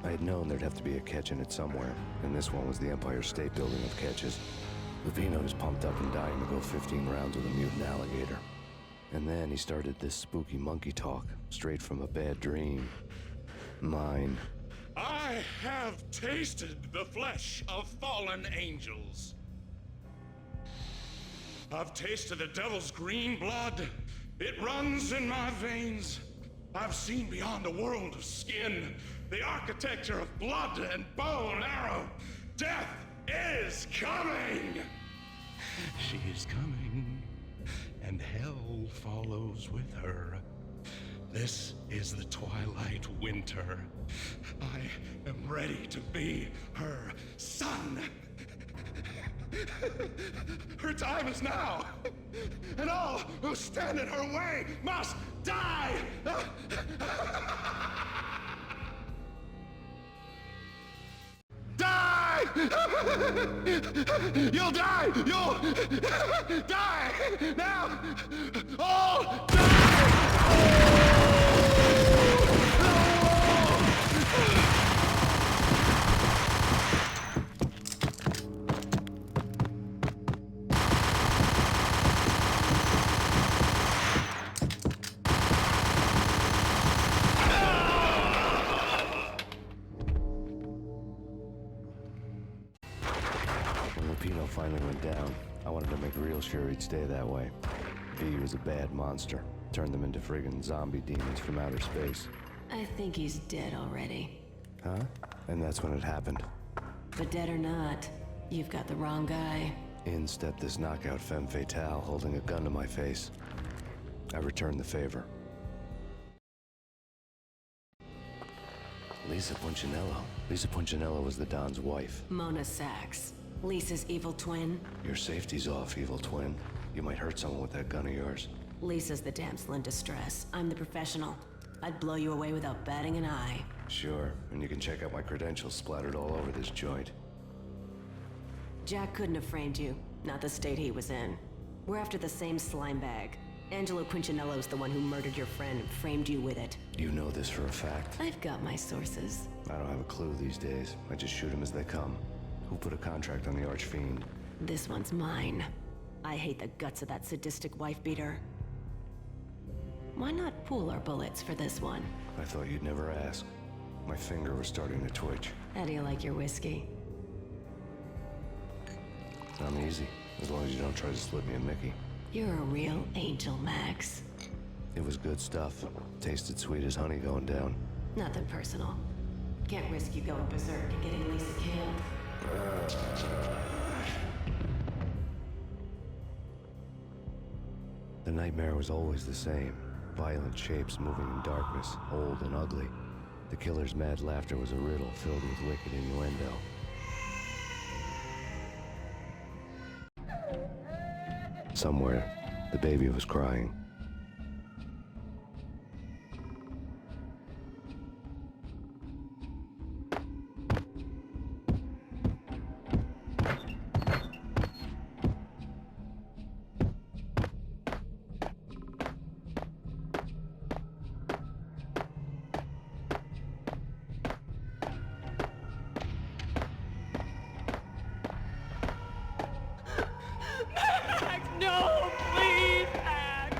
I had known there'd have to be a catch in it somewhere, and this one was the Empire State Building of catches. Lupino was pumped up and dying to go 15 rounds with a mutant alligator. And then he started this spooky monkey talk, straight from a bad dream. Mine. I have tasted the flesh of fallen angels. I've tasted the devil's green blood. It runs in my veins. I've seen beyond a world of skin, the architecture of blood and bow and arrow. Death is coming! She is coming, and hell follows with her. This is the twilight winter. I am ready to be her son. Her time is now, and all who stand in her way must die! Die! You'll die! You'll die! Now! All die! When Lupino finally went down, I wanted to make real sure he'd stay that way. V was a bad monster. Turned them into friggin' zombie demons from outer space. I think he's dead already. Huh? And that's when it happened. But dead or not, you've got the wrong guy. In stepped this knockout femme fatale holding a gun to my face. I returned the favor. Lisa Punchinello. Lisa Punchinello was the Don's wife. Mona Sachs. Lisa's evil twin. Your safety's off, evil twin. You might hurt someone with that gun of yours. Lisa's the damsel in distress. I'm the professional. I'd blow you away without batting an eye. Sure, and you can check out my credentials splattered all over this joint. Jack couldn't have framed you. Not the state he was in. We're after the same slime bag. Angelo Punchinello's the one who murdered your friend and framed you with it. You know this for a fact. I've got my sources. I don't have a clue these days. I just shoot them as they come. Who put a contract on the Archfiend? This one's mine. I hate the guts of that sadistic wife-beater. Why not pool our bullets for this one? I thought you'd never ask. My finger was starting to twitch. How do you like your whiskey? I'm easy, as long as you don't try to slip me a Mickey. You're a real angel, Max. It was good stuff. Tasted sweet as honey going down. Nothing personal. Can't risk you going berserk and getting Lisa killed. The nightmare was always the same. Violent shapes moving in darkness, old and ugly. The killer's mad laughter was a riddle filled with wicked innuendo. Somewhere, the baby was crying. Max, no, please, Max.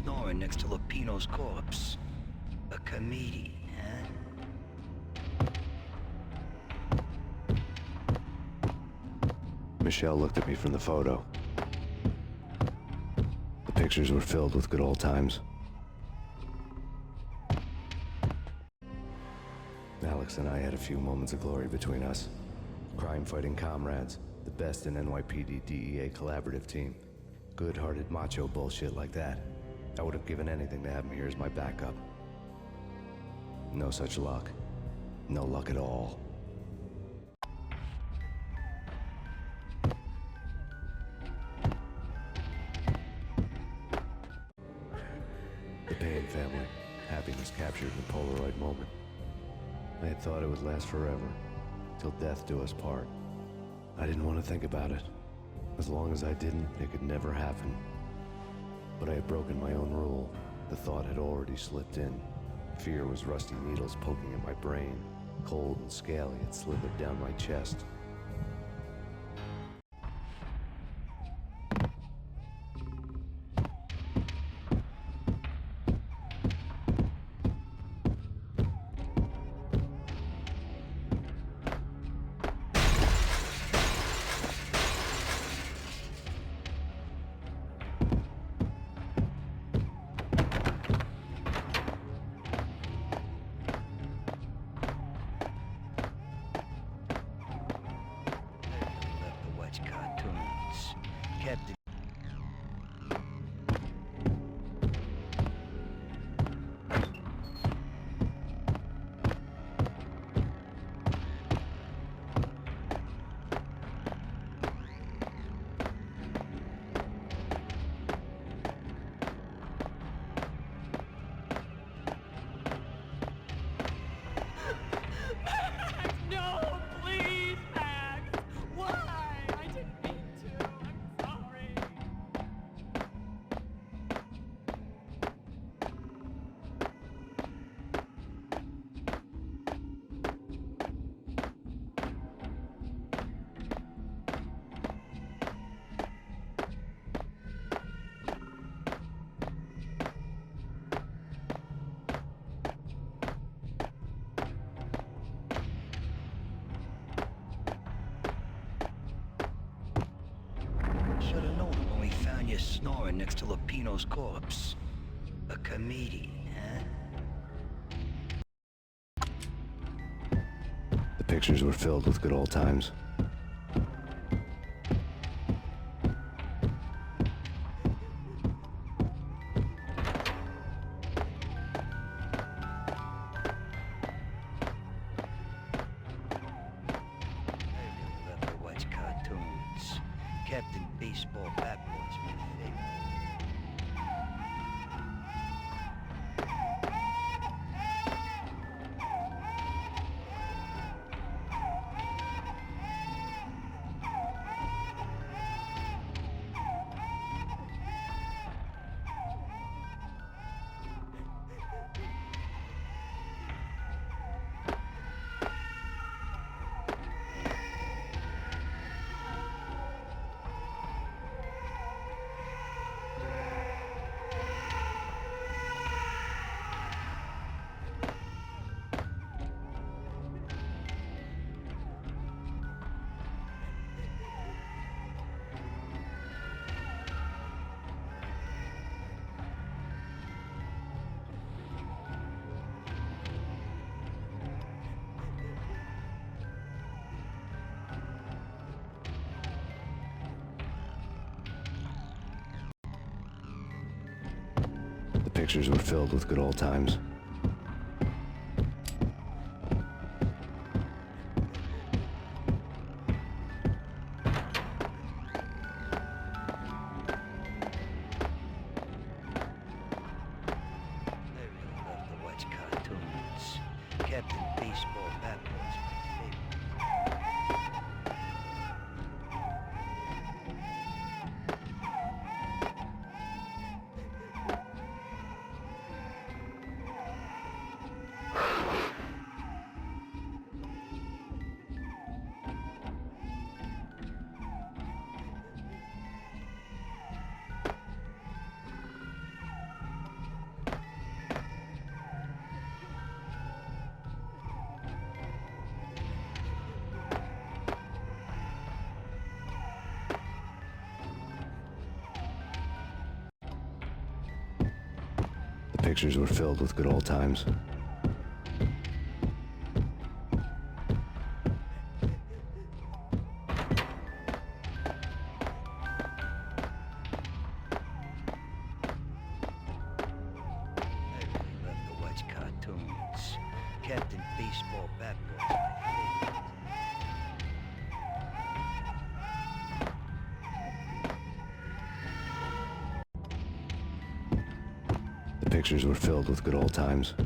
snoring next to Lupino's corpse. A comedian, huh? Michelle looked at me from the photo. The pictures were filled with good old times. Alex and I had a few moments of glory between us. Crime-fighting comrades, the best in NYPD DEA collaborative team. Good-hearted macho bullshit like that. I would have given anything to have him here as my backup. No such luck. No luck at all. The Payne family. Happiness captured in a Polaroid moment. I had thought it would last forever, till death do us part. I didn't want to think about it. As long as I didn't, it could never happen. But I had broken my own rule. The thought had already slipped in. Fear was rusty needles poking at my brain. Cold and scaly, it slithered down my chest. Love to watch cartoons. Captain. Max, no, please, Max. Why? I didn't mean to. I'm sorry. Should have known when we found you snoring next to Lupino's corpse. A comedian, huh? The pictures were filled with good old times. I really love to watch cartoons. Captain Baseball Bat Boy's my favorite. The pictures were filled with good old times. I really love to watch cartoons. Captain Baseball Bat Boy's my favorite. pictures were filled with good old times. I really love to watch cartoons. Captain Baseball Bat Boy's my favorite. The pictures were filled with good old times. I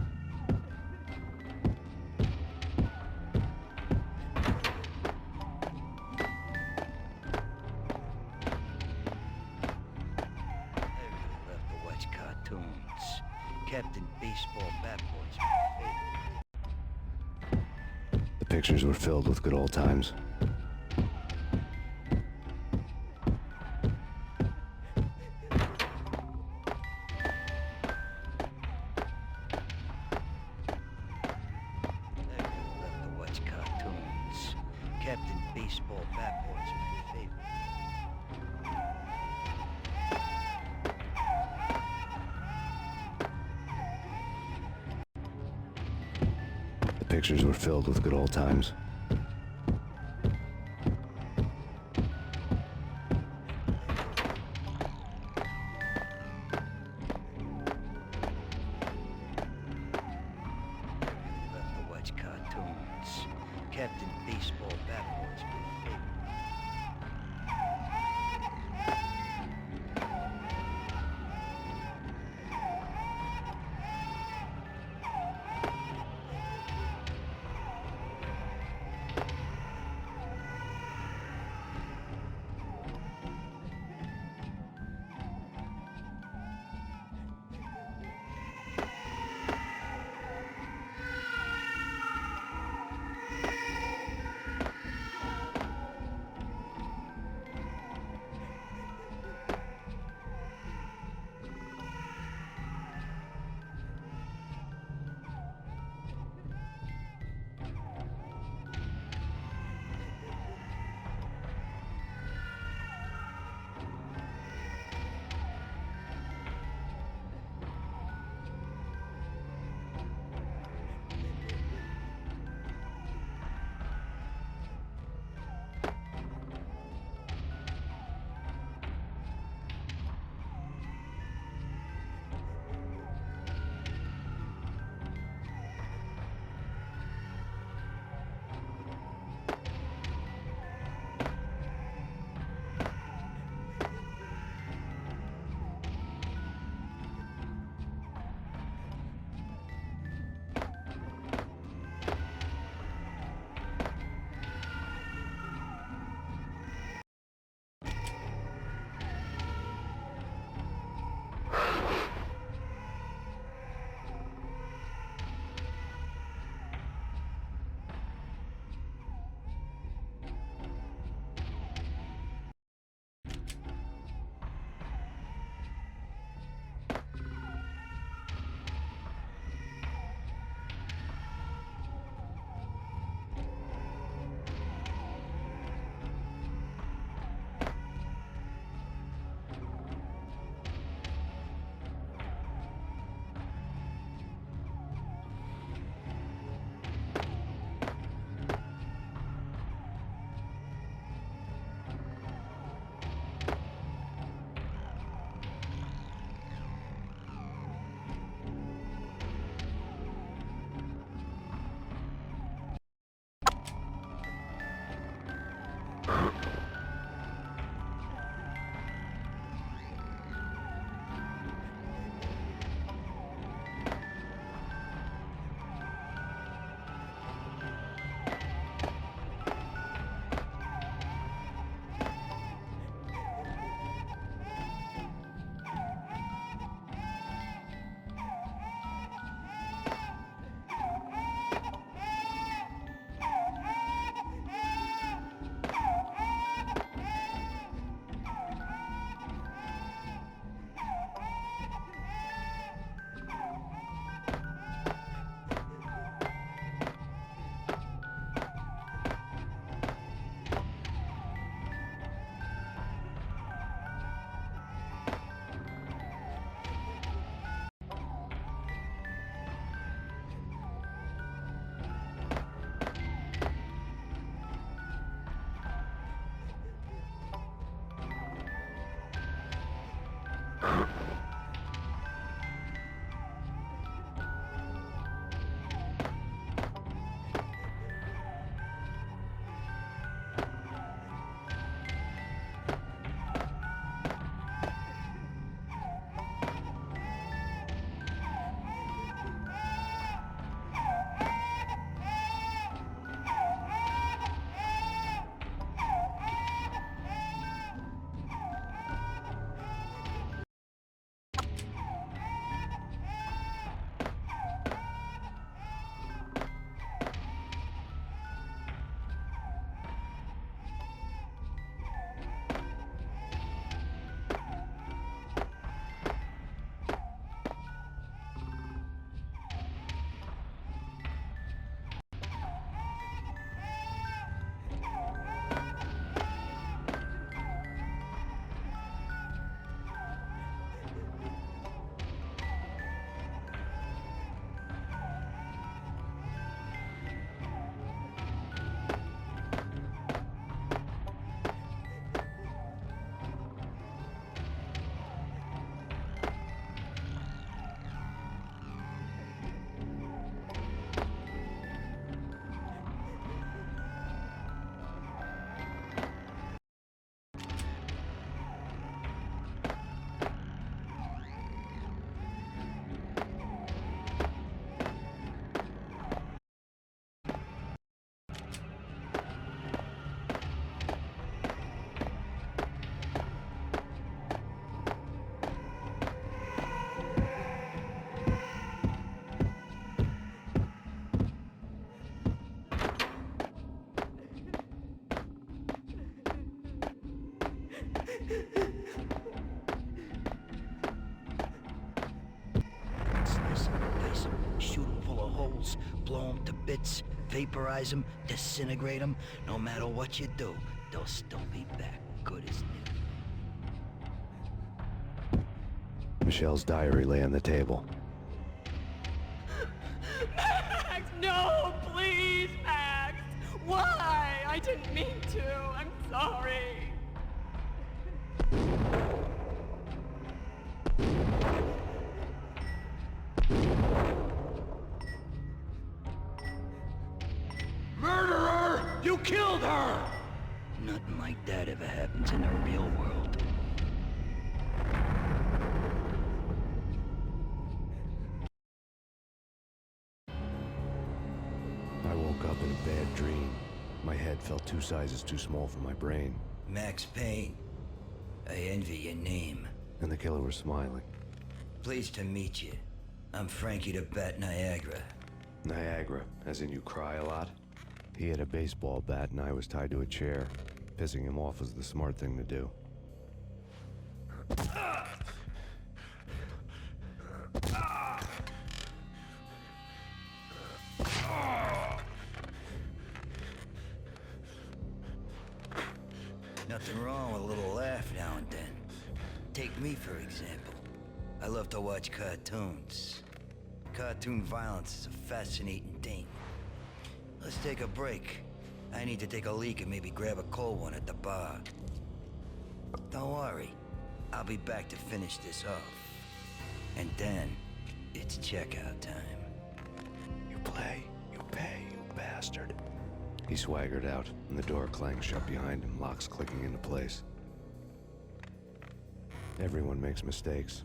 really love to watch cartoons. Captain Baseball Bat Boy's my favorite. The pictures were filled with good old times. I really love to watch cartoons. Captain Baseball Bat Boy's my favorite. The pictures were filled with good old times. I really love to watch cartoons. Captain Baseball Bat Boy's my favorite. bits, vaporize them, disintegrate them. No matter what you do, they'll still be back good as new. Michelle's diary lay on the table. Max, no, please, Max. Why? I didn't mean to. I'm sorry. Murderer! You killed her! Nothing like that ever happens in the real world. I woke up in a bad dream. My head felt 2 sizes too small for my brain, Max Payne. I envy your name. and the killer was smiling. Pleased to meet you. I'm Frankie the Bat Niagara. Niagara, as in you cry a lot? He had a baseball bat and I was tied to a chair. Pissing him off was the smart thing to do. Nothing wrong with a little laugh now and then. Take me, for example. I love to watch cartoons. Cartoon violence is a fascinating thing. Let's take a break. I need to take a leak and maybe grab a cold one at the bar. Don't worry. I'll be back to finish this off. And then, it's checkout time. You play, you pay, you bastard. He swaggered out, and the door clanged shut behind him, locks clicking into place. Everyone makes mistakes.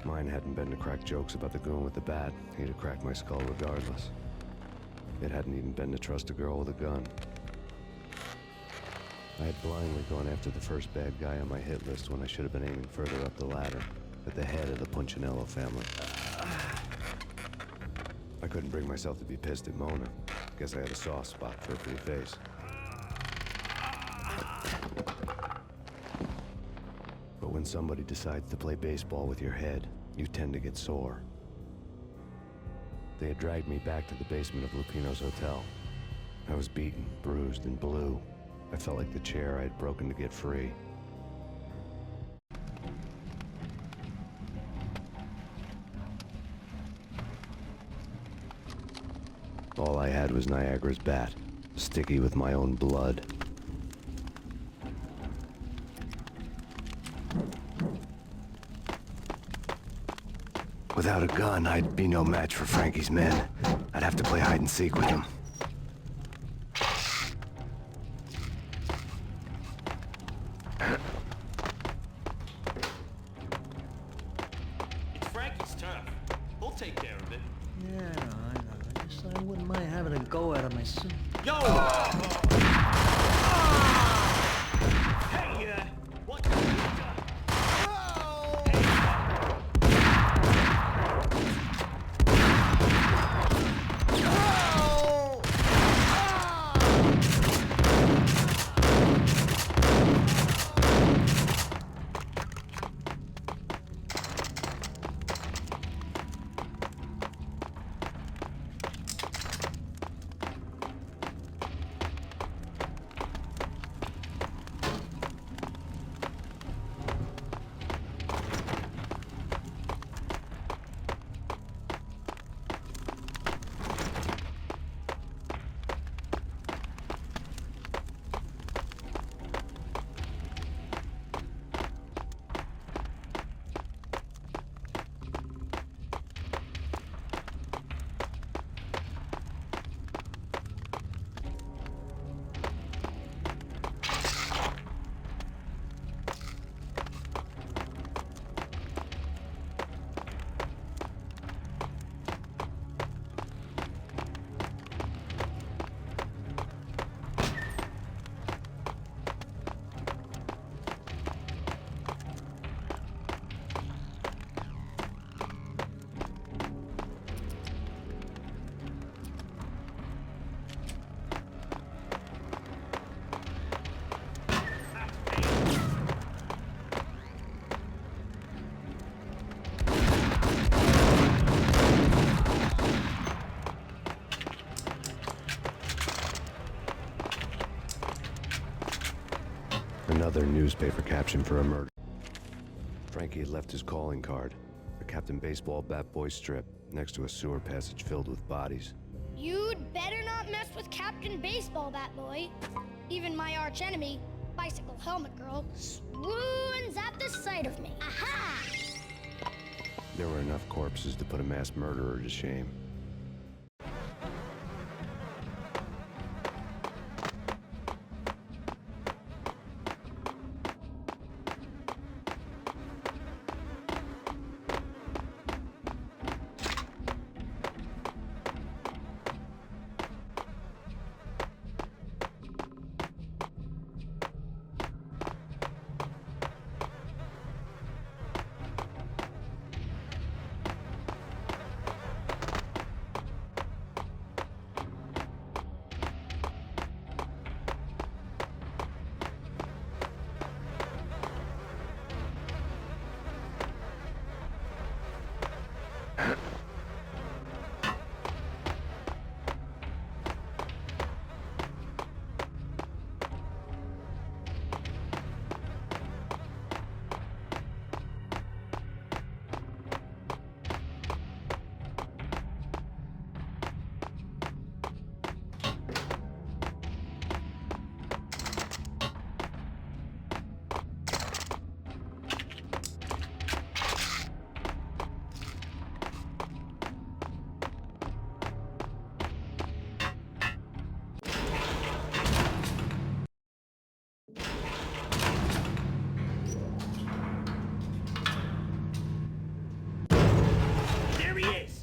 Mine hadn't been to crack jokes about the goon with the bat. He'd have cracked my skull regardless. It hadn't even been to trust a girl with a gun. I had blindly gone after the first bad guy on my hit list when I should have been aiming further up the ladder, at the head of the Punchinello family. I couldn't bring myself to be pissed at Mona. Guess I had a soft spot for her pretty face. But when somebody decides to play baseball with your head, you tend to get sore. They had dragged me back to the basement of Lupino's hotel. I was beaten, bruised, and blue. I felt like the chair I had broken to get free. All I had was Niagara's bat, sticky with my own blood. Without a gun, I'd be no match for Frankie's men. I'd have to play hide and seek with him. It's Frankie's turf. We'll take care of it. Yeah, I know. I guess I wouldn't mind having a go at it myself. Yo! Hey, what? Another newspaper caption for a murder. Frankie had left his calling card, a Captain Baseball Bat Boy strip, next to a sewer passage filled with bodies. You'd better not mess with Captain Baseball Bat Boy. Even my arch enemy, Bicycle Helmet Girl, swoons at the sight of me. Aha! There were enough corpses to put a mass murderer to shame. There he is!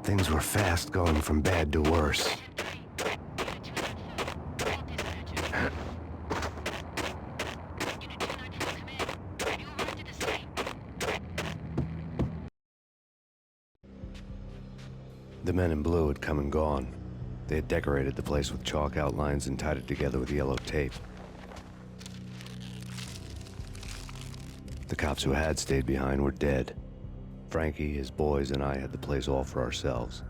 Things were fast going from bad to worse. The men in blue had come and gone. They had decorated the place with chalk outlines and tied it together with yellow tape. The cops who had stayed behind were dead. Frankie, his boys, and I had the place all for ourselves.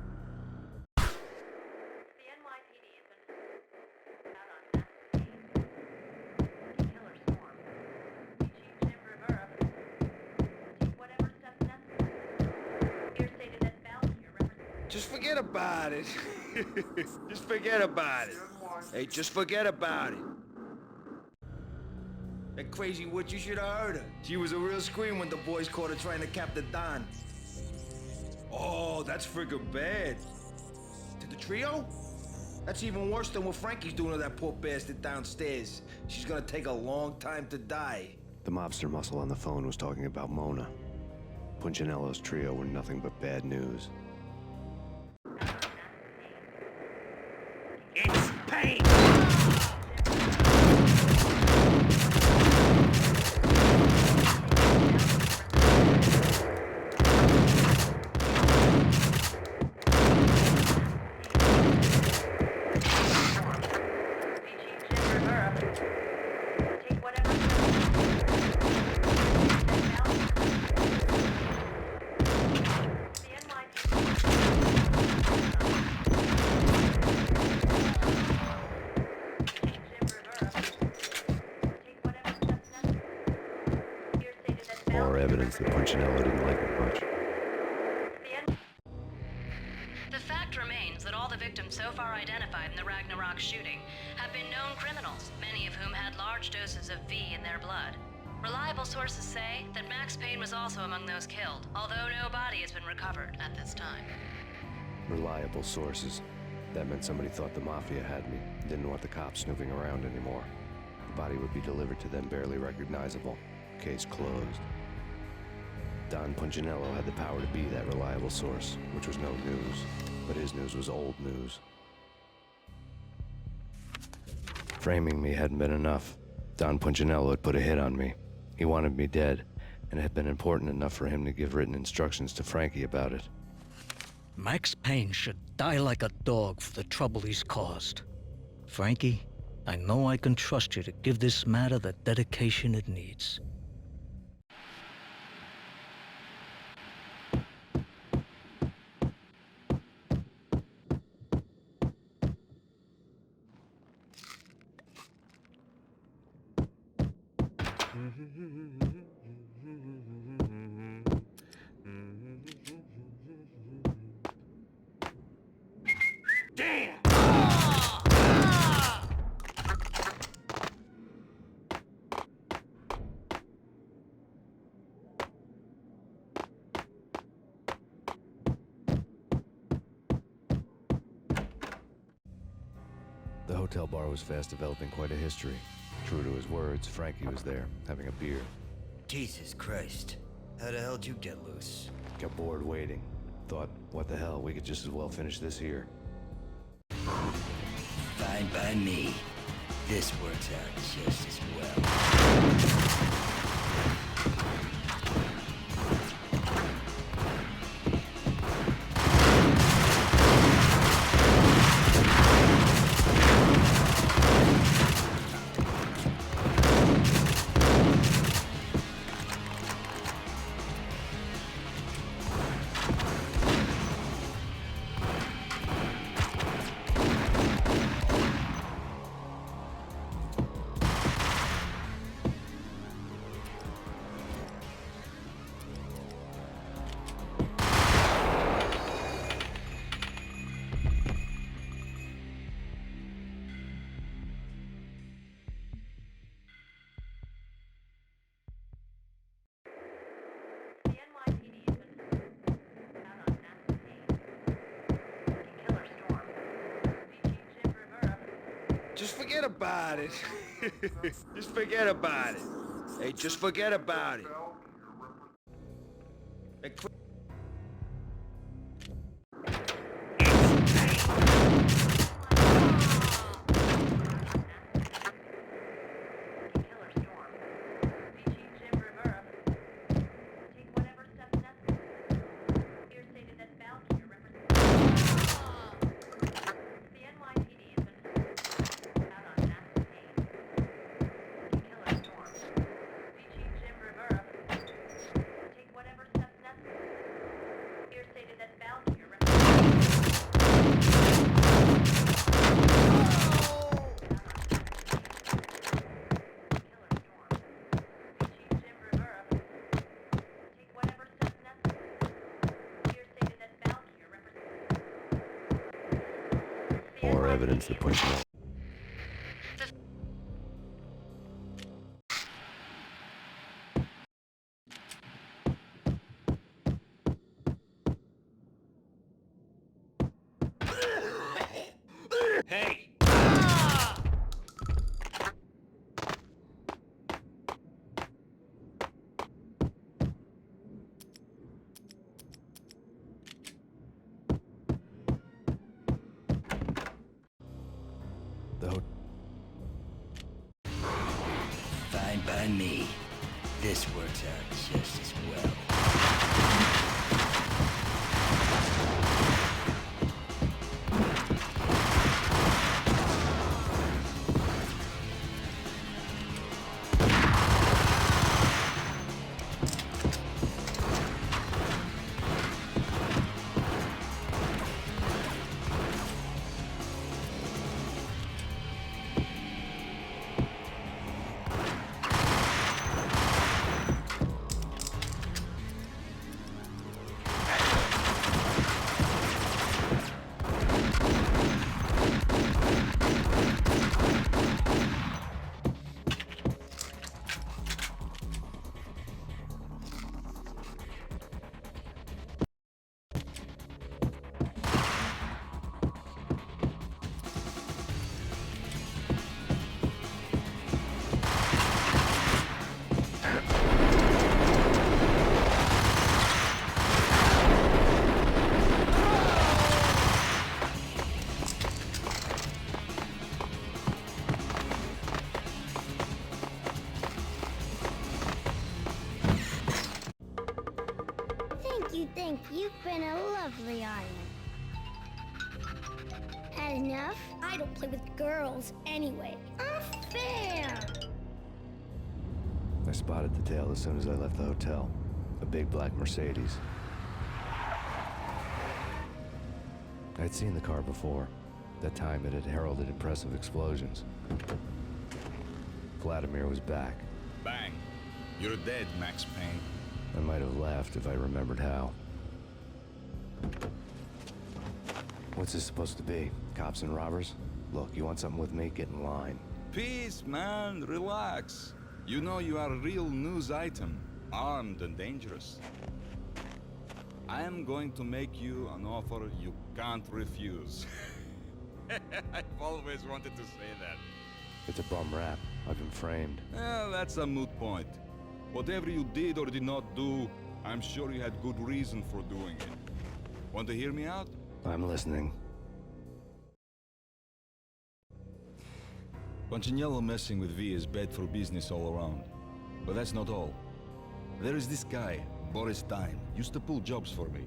Just forget about it. Just forget about it. Hey, just forget about it. That crazy witch, you should have heard her. She was a real scream when the boys caught her trying to cap the Don. Oh, that's friggin' bad. To the trio? That's even worse than what Frankie's doing to that poor bastard downstairs. She's gonna take a long time to die. The mobster muscle on the phone was talking about Mona. Punchinello's trio were nothing but bad news. It's Payne! More evidence that Punchinello didn't like it much. The fact remains that all the victims so far identified in the Ragnarok shooting have been known criminals, many of whom had large doses of V in their blood. Reliable sources say that Max Payne was also among those killed, although no body has been recovered at this time. Reliable sources. That meant somebody thought the Mafia had me, didn't want the cops snooping around anymore. The body would be delivered to them barely recognizable. Case closed. Don Punchinello had the power to be that reliable source, which was no news, but his news was old news. Framing me hadn't been enough. Don Punchinello had put a hit on me. He wanted me dead, and it had been important enough for him to give written instructions to Frankie about it. Max Payne should die like a dog for the trouble he's caused. Frankie, I know I can trust you to give this matter the dedication it needs. Damn! The hotel bar was fast developing quite a history. True to his words, Frankie was there, having a beer. Jesus Christ. How the hell did you get loose? Got bored waiting. Thought, what the hell, we could just as well finish this here. Fine by me. This works out just as well. Just forget about it. Just forget about it. Hey, just forget about it. Hey, evidence that Punchinello... Hey! The ho- Fine by me. This works out just as well. Thank you. You've been a lovely island. Had enough? I don't play with girls anyway. Unfair! I spotted the tail as soon as I left the hotel. A big black Mercedes. I'd seen the car before. That time it had heralded impressive explosions. Vladimir was back. Bang. You're dead, Max Payne. I might have laughed if I remembered how. What's this supposed to be? Cops and robbers? Look, you want something with me? Get in line. Peace, man. Relax. You know you are a real news item. Armed and dangerous. I am going to make you an offer you can't refuse. I've always wanted to say that. It's a bum rap. I've been framed. Well, that's a moot point. Whatever you did or did not do, I'm sure you had good reason for doing it. Want to hear me out? I'm listening. Punchinello messing with V is bad for business all around. But that's not all. There is this guy, Boris Payne, used to pull jobs for me.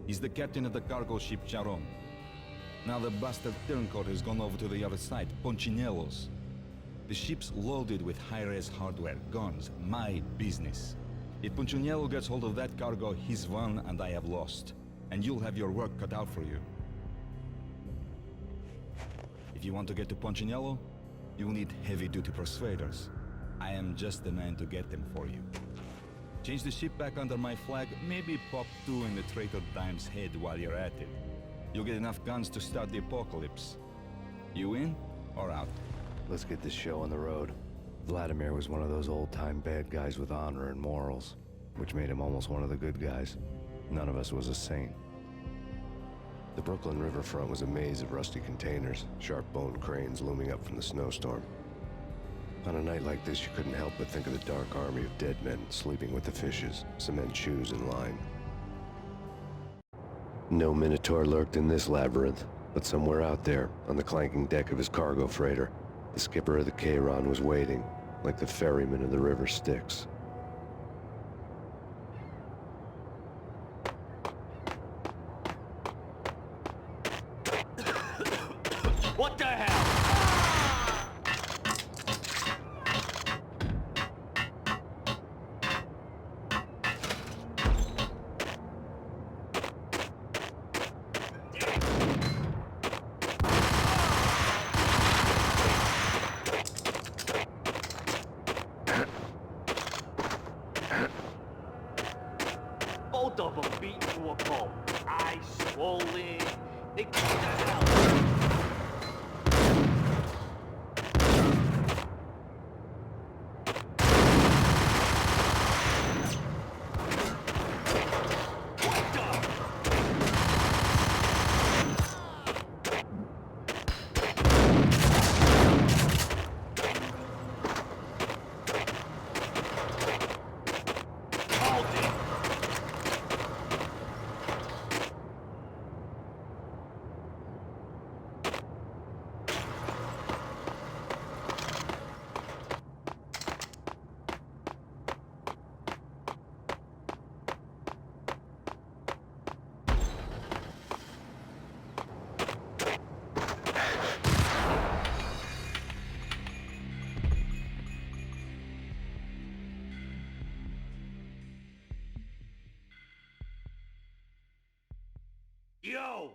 He's the captain of the cargo ship Charon. Now the bastard turncoat has gone over to the other side, Punchinello's. The ship's loaded with high-res hardware, guns, my business. If Punchinello gets hold of that cargo, he's won and I have lost. And you'll have your work cut out for you. If you want to get to Punchinello, you'll need heavy-duty persuaders. I am just the man to get them for you. Change the ship back under my flag, maybe pop 2 in the traitor Dime's head while you're at it. You'll get enough guns to start the apocalypse. You in or out? Let's get this show on the road. Vladimir was one of those old-time bad guys with honor and morals, which made him almost one of the good guys. None of us was a saint. The Brooklyn riverfront was a maze of rusty containers, sharp-boned cranes looming up from the snowstorm. On a night like this, you couldn't help but think of the dark army of dead men sleeping with the fishes, cement shoes in line. No Minotaur lurked in this labyrinth, but somewhere out there, on the clanking deck of his cargo freighter, the skipper of the Chiron was waiting, like the ferryman of the river Styx. What the hell? Both of them beat to a pulp. Eyes swollen. They kicked the hell. Yo!